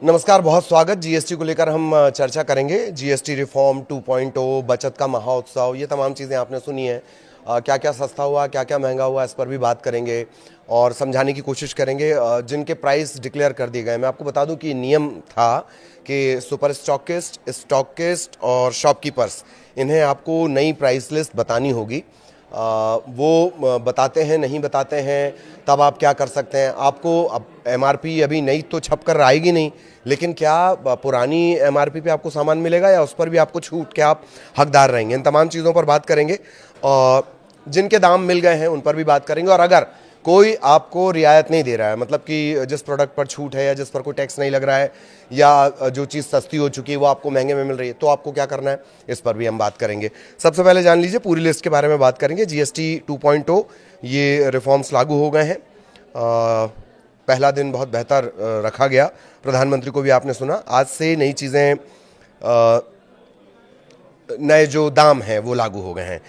नमस्कार, बहुत स्वागत। जीएसटी को लेकर हम चर्चा करेंगे। जीएसटी रिफॉर्म 2.0, बचत का महाउत्सव, ये तमाम चीज़ें आपने सुनी हैं। क्या क्या सस्ता हुआ, क्या क्या महंगा हुआ, इस पर भी बात करेंगे और समझाने की कोशिश करेंगे। जिनके प्राइस डिक्लेयर कर दिए गए, मैं आपको बता दूं कि नियम था कि सुपर स्टॉकिस्ट, स्टॉकिस्ट और शॉपकीपर्स, इन्हें आपको नई प्राइस लिस्ट बतानी होगी। वो बताते हैं, नहीं बताते हैं, तब आप क्या कर सकते हैं। आपको अब एमआरपी अभी नई तो छप कर आएगी नहीं, लेकिन क्या पुरानी एमआरपी पे आपको सामान मिलेगा या उस पर भी आपको छूट के आप हकदार रहेंगे। इन तमाम चीज़ों पर बात करेंगे और जिनके दाम मिल गए हैं उन पर भी बात करेंगे। और अगर कोई आपको रियायत नहीं दे रहा है, मतलब कि जिस प्रोडक्ट पर छूट है या जिस पर कोई टैक्स नहीं लग रहा है या जो चीज़ सस्ती हो चुकी है वो आपको महंगे में मिल रही है, तो आपको क्या करना है, इस पर भी हम बात करेंगे। सबसे पहले जान लीजिए, पूरी लिस्ट के बारे में बात करेंगे। जीएसटी 2.0 ये रिफॉर्म्स लागू हो गए हैं। पहला दिन बहुत बेहतर रखा गया। प्रधानमंत्री को भी आपने सुना। आज से नई चीज़ें, नए जो दाम हैं वो लागू हो गए हैं।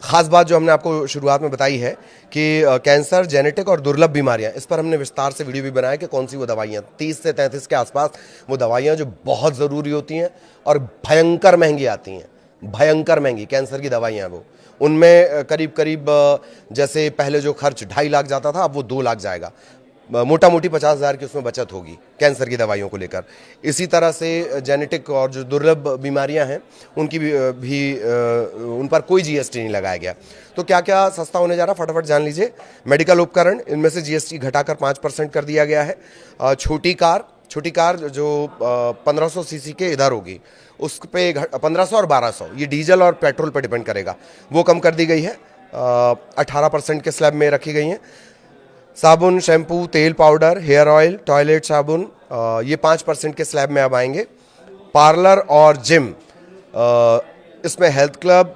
ख़ास बात जो हमने आपको शुरुआत में बताई है कि कैंसर, जेनेटिक और दुर्लभ बीमारियां, इस पर हमने विस्तार से वीडियो भी बनाया कि कौन सी वो दवाइयां, 30 से 33 के आसपास वो दवाइयां जो बहुत ज़रूरी होती हैं और भयंकर महंगी आती हैं, भयंकर महंगी कैंसर की दवाइयां। वो उनमें करीब करीब जैसे पहले जो खर्च 2.5 लाख जाता था, अब वो 2 लाख जाएगा। मोटा मोटी 50,000 की उसमें बचत होगी कैंसर की दवाइयों को लेकर। इसी तरह से जेनेटिक और जो दुर्लभ बीमारियां हैं उनकी भी उन पर कोई जीएसटी नहीं लगाया गया। तो क्या क्या सस्ता होने जा रहा, फटाफट जान लीजिए। मेडिकल उपकरण, इनमें से जीएसटी घटाकर 5% कर दिया गया है। छोटी कार जो 1500 सीसी के इधर होगी, उस पे 1500 और 1200, ये डीजल और पेट्रोल पर डिपेंड करेगा, वो कम कर दी गई है। 18% के स्लैब में रखी गई हैं। साबुन, शैम्पू, तेल, पाउडर, हेयर ऑयल, टॉयलेट साबुन, ये 5% के स्लैब में अब आएंगे। पार्लर और जिम, इसमें health club,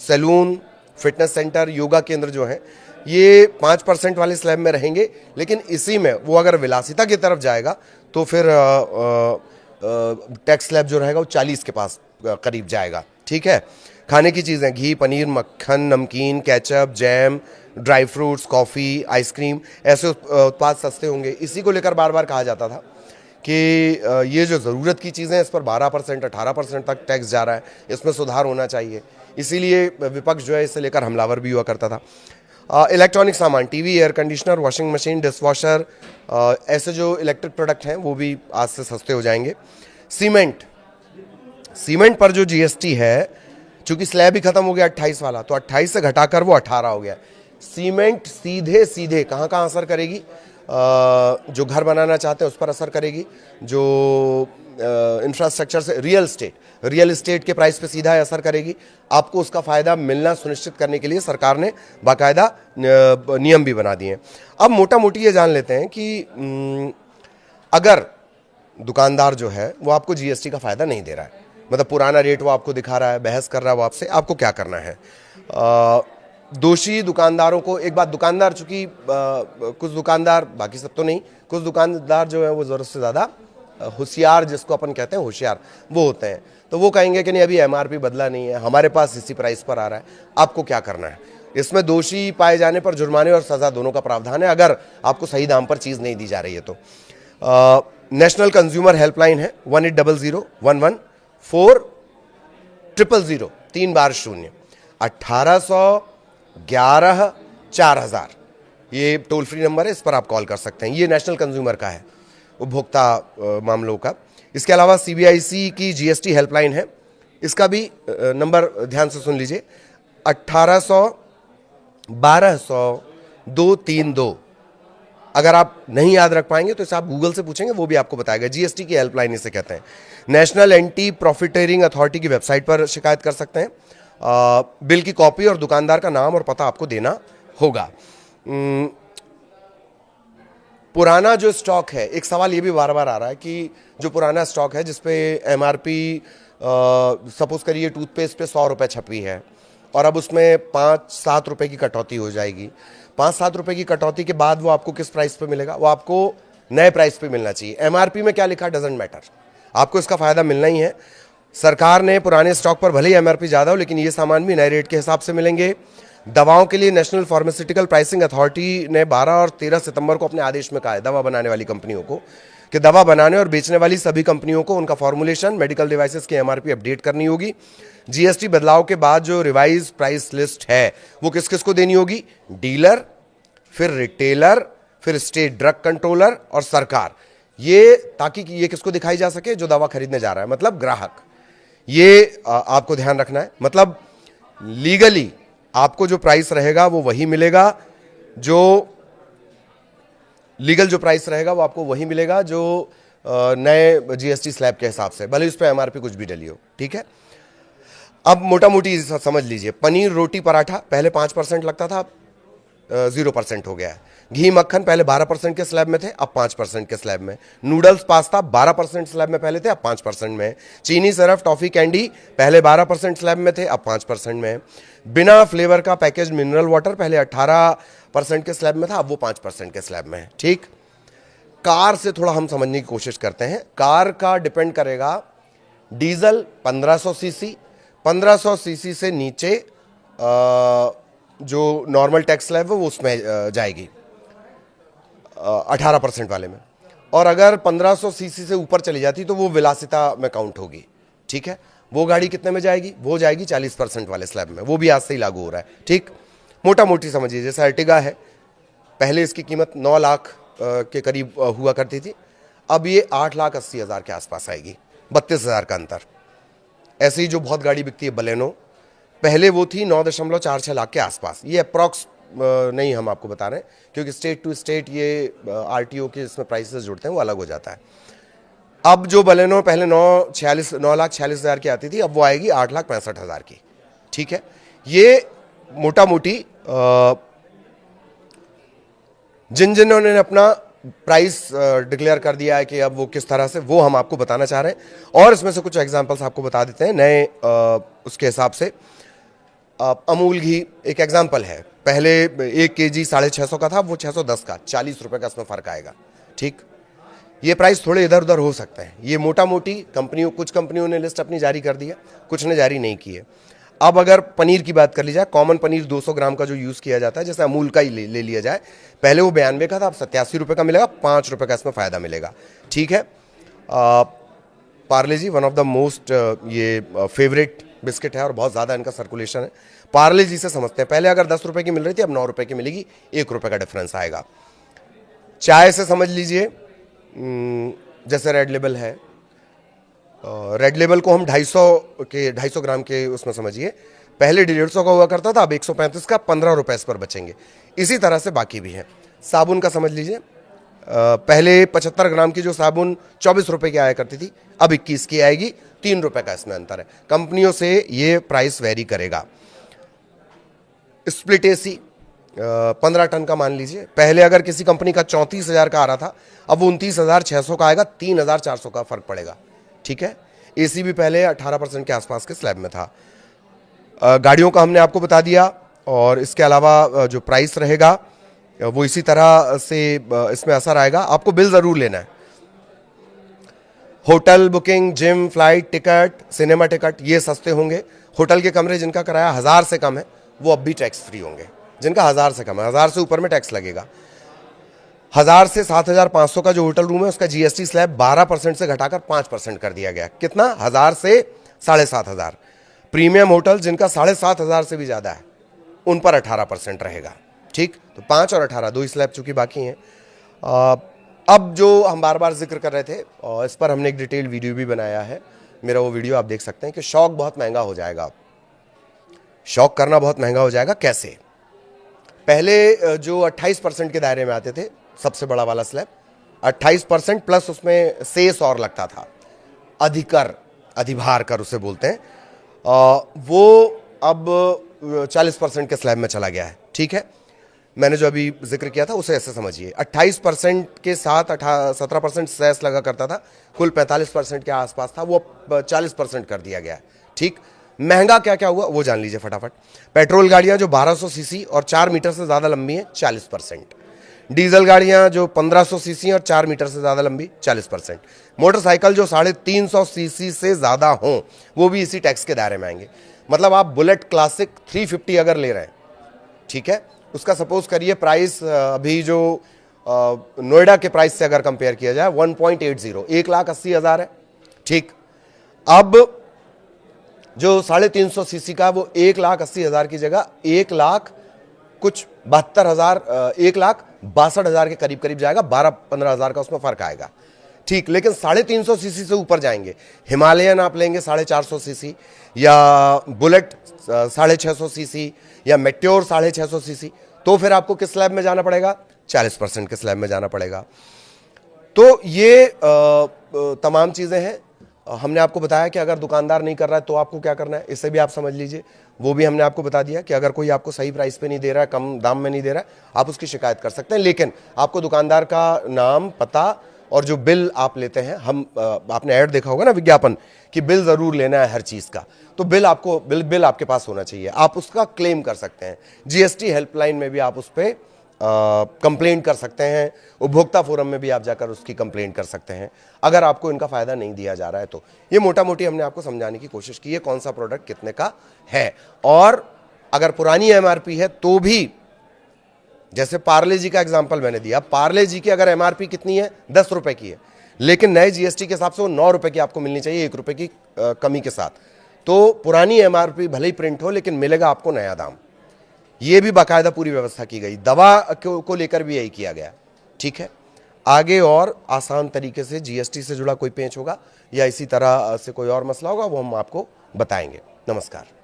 salon, fitness centre, yoga केंद्र जो हैं, ये 5% वाले स्लैब में रहेंगे। लेकिन इसी में वो अगर विलासिता की तरफ जाएगा तो फिर टैक्स स्लैब जो रहेगा वो 40 के पास करीब जाएगा। ठीक है। खाने की चीज़ें, घी, पनीर, मक्खन, नमकीन, ketchup, jam, dry fruits, coffee, ice cream, ऐसे उत्पाद सस्ते होंगे। इसी को लेकर बार बार कहा जाता था कि ये जो ज़रूरत की चीज़ें हैं इस पर 12%, 18% तक टैक्स जा रहा है, इसमें सुधार होना चाहिए। इसीलिए विपक्ष जो है इसे लेकर हमलावर भी हुआ करता था। इलेक्ट्रॉनिक सामान, TV, air conditioner, washing machine, dish washer, ऐसे जो इलेक्ट्रिक प्रोडक्ट हैं वो भी आज से सस्ते हो जाएंगे। सीमेंट पर जो जीएसटी है, चूंकि स्लैब ही खत्म हो गया 28 वाला, तो 28 से घटाकर वो 18 हो गया। सीमेंट सीधे सीधे कहाँ कहाँ असर करेगी? जो घर बनाना चाहते हैं उस पर असर करेगी। जो इंफ्रास्ट्रक्चर से रियल एस्टेट के प्राइस पे सीधा असर करेगी। आपको उसका फ़ायदा मिलना सुनिश्चित करने के लिए सरकार ने बाकायदा नियम भी बना दिए हैं। अब मोटा मोटी ये जान लेते हैं कि अगर दुकानदार जो है वो आपको जीएसटी का फ़ायदा नहीं दे रहा है, मतलब पुराना रेट वो आपको दिखा रहा है, बहस कर रहा है वो आपसे, आपको क्या करना है? दोषी दुकानदारों को, एक बात, दुकानदार चूंकि कुछ दुकानदार, बाकी सब तो नहीं, कुछ दुकानदार जो है वो ज़रूरत से ज़्यादा होशियार, जिसको अपन कहते हैं होशियार, वो होते हैं। तो वो कहेंगे कि नहीं, अभी एमआरपी बदला नहीं है, हमारे पास इसी प्राइस पर आ रहा है, आपको क्या करना है? इसमें दोषी पाए जाने पर जुर्माने और सज़ा दोनों का प्रावधान है, अगर आपको सही दाम पर चीज़ नहीं दी जा रही है तो। नेशनल कंज्यूमर हेल्पलाइन है 1800-11-400-000, 3 बार 0, 1811-4000, ये टोल फ्री नंबर है, इस पर आप कॉल कर सकते हैं। ये नेशनल कंज्यूमर का है, उपभोक्ता मामलों का। इसके अलावा सीबीआईसी की जीएसटी हेल्पलाइन है, इसका भी नंबर ध्यान से सुन लीजिए, 1800-1200-232। अगर आप नहीं याद रख पाएंगे तो इसे आप गूगल से पूछेंगे, वो भी आपको बताएगा। जीएसटी की हेल्पलाइन इसे कहते हैं। नेशनल एंटी प्रॉफिटेरिंग अथॉरिटी की वेबसाइट पर शिकायत कर सकते हैं। बिल की कॉपी और दुकानदार का नाम और पता आपको देना होगा। पुराना जो स्टॉक है, एक सवाल ये भी बार बार आ रहा है कि जो पुराना स्टॉक है जिसपे एमआरपी, सपोज करिए टूथपेस्ट पे 100 रुपये छपी है और अब उसमें 5-7 रुपये की कटौती हो जाएगी। 5-7 रुपये की कटौती के बाद वो आपको किस प्राइस पे मिलेगा? वो आपको नए प्राइस पे मिलना चाहिए। एमआरपी में क्या लिखा डजंट मैटर, आपको इसका फ़ायदा मिलना ही है। सरकार ने पुराने स्टॉक पर भले ही एमआरपी ज़्यादा हो, लेकिन ये सामान भी नए रेट के हिसाब से मिलेंगे। दवाओं के लिए नेशनल फार्मास्यूटिकल प्राइसिंग अथॉरिटी ने 12 और 13 सितंबर को अपने आदेश में कहा है दवा बनाने वाली कंपनियों को कि दवा बनाने और बेचने वाली सभी कंपनियों को उनका फॉर्मुलेशन, मेडिकल डिवाइसेस की एमआरपी अपडेट करनी होगी। जीएसटी बदलाव के बाद जो रिवाइज प्राइस लिस्ट है वो किस किस को देनी होगी? डीलर, फिर रिटेलर, फिर स्टेट ड्रग कंट्रोलर और सरकार। ये ताकि ये किसको दिखाई जा सके? जो दवा खरीदने जा रहा है, मतलब ग्राहक। ये आपको ध्यान रखना है। मतलब लीगली आपको जो प्राइस रहेगा वो वही मिलेगा, जो लीगल जो प्राइस रहेगा वो आपको वही मिलेगा जो नए जीएसटी स्लैब के हिसाब से, भले उस पर एमआरपी कुछ भी डली हो। ठीक है, अब मोटा मोटी समझ लीजिए। पनीर, रोटी, पराठा पहले 5% लगता था, 0% हो गया है। घी, मक्खन पहले 12% के स्लैब में थे, अब 5% के स्लैब में। नूडल्स, पास्ता 12% स्लैब में पहले थे, अब 5% में। चीनी, सरफ, टॉफी, कैंडी पहले 12% स्लैब में थे, अब 5% में। बिना फ्लेवर का पैकेज मिनरल वाटर पहले 18% के स्लैब में था, अब वो 5% के स्लैब में है। ठीक, कार से थोड़ा हम समझने की कोशिश करते हैं। कार का डिपेंड करेगा, डीजल 1500 सीसी, 1500 सीसी से नीचे जो नॉर्मल टैक्स स्लैब है वो उसमें जाएगी 18% वाले में, और अगर 1500 सीसी से ऊपर चली जाती तो वो विलासिता में काउंट होगी। ठीक है, वो गाड़ी कितने में जाएगी? वो जाएगी 40% वाले स्लैब में। वो भी आज से ही लागू हो रहा है। ठीक, मोटा मोटी समझिए, जैसे अर्टिगा है, पहले इसकी कीमत 9 लाख के करीब हुआ करती थी, अब ये 8,80,000 के आसपास आएगी, 32,000 का अंतर। ऐसे ही जो बहुत गाड़ी बिकती है बलेनो, पहले वो थी 9.46 लाख के आसपास। ये अप्रॉक्स नहीं हम आपको बता रहे हैं, क्योंकि स्टेट टू स्टेट ये आरटीओ के इसमें प्राइसेस जुड़ते हैं, वो अलग हो जाता है। अब जो बलेनो पहले 9,46,000 की आती थी, अब वो आएगी 8,65,000 की। ठीक है, ये मोटा मोटी जिन जिन्होंने अपना प्राइस डिक्लेयर कर दिया है कि अब वो किस तरह से, वो हम आपको बताना चाह रहे हैं। और इसमें से कुछ एग्जांपल्स आपको बता देते हैं नए उसके हिसाब से। अमूल घी एक एग्जांपल है, पहले 1 केजी 650 का था, वो 610 का, 40 रुपए का इसमें फर्क आएगा। ठीक, ये प्राइस थोड़े इधर उधर हो सकते हैं। ये मोटा मोटी कंपनियों, कुछ कंपनियों ने लिस्ट अपनी जारी कर दी है, कुछ ने जारी नहीं की है। अब अगर पनीर की बात कर ली जाए, कॉमन पनीर 200 ग्राम का जो यूज़ किया जाता है, जैसे अमूल का ही ले लिया जाए, पहले वो 92 का था, अब 87 रुपये का मिलेगा, 5 रुपये का इसमें फ़ायदा मिलेगा। ठीक है, पार्ले जी वन ऑफ द मोस्ट ये फेवरेट बिस्किट है और बहुत ज़्यादा इनका सर्कुलेशन है। पार्ले जी से समझते हैं, पहले अगर 10 रुपये की मिल रही थी, अब 9 रुपये की मिलेगी, 1 रुपये का डिफरेंस आएगा। चाय से समझ लीजिए, जैसे रेड लेबल है, रेड लेबल को हम 250 ग्राम के उसमें समझिए, पहले 150 का हुआ करता था, अब 135 का, 15 रुपये इस पर बचेंगे। इसी तरह से बाकी भी हैं। साबुन का समझ लीजिए, पहले 75 ग्राम की जो साबुन 24 रुपये की आया करती थी, अब 21 की आएगी, 3 रुपये का इसमें अंतर है। कंपनियों से ये प्राइस वेरी करेगा। स्प्लिट एसी 15 टन का मान लीजिए, पहले अगर किसी कंपनी का 34,000 का आ रहा था, अब वो 29,600 का आएगा, 3,400 का फर्क पड़ेगा। ठीक है, एसी भी पहले 18% के आसपास के स्लैब में था। गाड़ियों का हमने आपको बता दिया, और इसके अलावा जो प्राइस रहेगा वो इसी तरह से इसमें असर आएगा। आपको बिल ज़रूर लेना है। Hotel booking, gym, flight ticket, cinema ticket, ये सस्ते होंगे। होटल के कमरे जिनका किराया 1000 से कम है वो अब भी टैक्स फ्री होंगे। जिनका 1000 से कम है, 1000 से ऊपर में टैक्स लगेगा। 1000 से 7,500 का जो होटल रूम है उसका जीएसटी स्लैब 12% से घटाकर 5% कर दिया गया। कितना? 1000 से 7,500। प्रीमियम होटल जिनका 7,500 से भी ज़्यादा है उन पर 18% रहेगा। ठीक, तो 5 और 18 दो ही स्लैब चूंकि बाकी हैं। अब जो हम बार बार जिक्र कर रहे थे, और इस पर हमने एक डिटेल वीडियो भी बनाया है, मेरा वो वीडियो आप देख सकते हैं कि शॉक बहुत महंगा हो जाएगा। शॉक करना बहुत महंगा हो जाएगा। कैसे? पहले जो 28% के दायरे में आते थे, सबसे बड़ा वाला स्लैब 28% प्लस उसमें सेस और लगता था, अधिकर, अधिभार कर उसे बोलते हैं, वो अब 40% के स्लैब में चला गया है। ठीक है, मैंने जो अभी जिक्र किया था उसे ऐसे समझिए, 28% के साथ 17% सेस लगा करता था, कुल 45% के आसपास था, वो 40% कर दिया गया है। ठीक, महंगा क्या क्या हुआ वो जान लीजिए फटाफट। पेट्रोल गाड़ियां जो 1200 सीसी और 4 मीटर से ज़्यादा लंबी हैं, 40%। डीजल गाड़ियां जो 1500 सीसी और 4 मीटर से ज़्यादा लंबी, 40%। मोटरसाइकिल जो 350 सीसी से ज़्यादा हों वो भी इसी टैक्स के दायरे में आएंगे। मतलब आप बुलेट क्लासिक 350 अगर ले रहे हैं, ठीक है, उसका सपोज करिए प्राइस अभी जो नोएडा के प्राइस से अगर कंपेयर किया जाए 1.80, 1,80,000 है। ठीक, अब जो 350 सीसी का वो 1,80,000 की जगह 1,62,000 के करीब करीब जाएगा, 12-15 हज़ार का उसमें फर्क आएगा। ठीक, लेकिन 350 सीसी से ऊपर जाएंगे, हिमालयन आप लेंगे 450 सीसी, या बुलेट 650 सीसी, या मेट्योर 650 सीसी, तो फिर आपको किस स्लैब में जाना पड़ेगा? 40% के स्लैब में जाना पड़ेगा। तो ये तमाम चीज़ें हैं। हमने आपको बताया कि अगर दुकानदार नहीं कर रहा है तो आपको क्या करना है, इससे भी आप समझ लीजिए। वो भी हमने आपको बता दिया कि अगर कोई आपको सही प्राइस पे नहीं दे रहा है, कम दाम में नहीं दे रहा है, आप उसकी शिकायत कर सकते हैं। लेकिन आपको दुकानदार का नाम, पता और जो बिल आप लेते हैं, आपने ऐड देखा होगा ना, विज्ञापन, कि बिल ज़रूर लेना है हर चीज़ का, तो बिल आपके पास होना चाहिए। आप उसका क्लेम कर सकते हैं। जीएसटी हेल्पलाइन में भी आप उस पर कंप्लेंट कर सकते हैं। उपभोक्ता फोरम में भी आप जाकर उसकी कंप्लेंट कर सकते हैं अगर आपको इनका फ़ायदा नहीं दिया जा रहा है तो। ये मोटा मोटी हमने आपको समझाने की कोशिश की है कौन सा प्रोडक्ट कितने का है। और अगर पुरानी एमआरपी है तो भी, जैसे पार्ले जी का एग्जाम्पल मैंने दिया, पार्ले जी की अगर एमआरपी कितनी है, 10 रुपए की है, लेकिन नए जीएसटी के हिसाब से वो 9 रुपए की आपको मिलनी चाहिए, 1 रुपए की कमी के साथ। तो पुरानी एमआरपी भले ही प्रिंट हो, लेकिन मिलेगा आपको नया दाम। ये भी बाकायदा पूरी व्यवस्था की गई। दवा को लेकर भी यही किया गया। ठीक है, आगे और आसान तरीके से जीएसटी से जुड़ा कोई पेंच होगा या इसी तरह से कोई और मसला होगा, वो हम आपको बताएंगे। नमस्कार।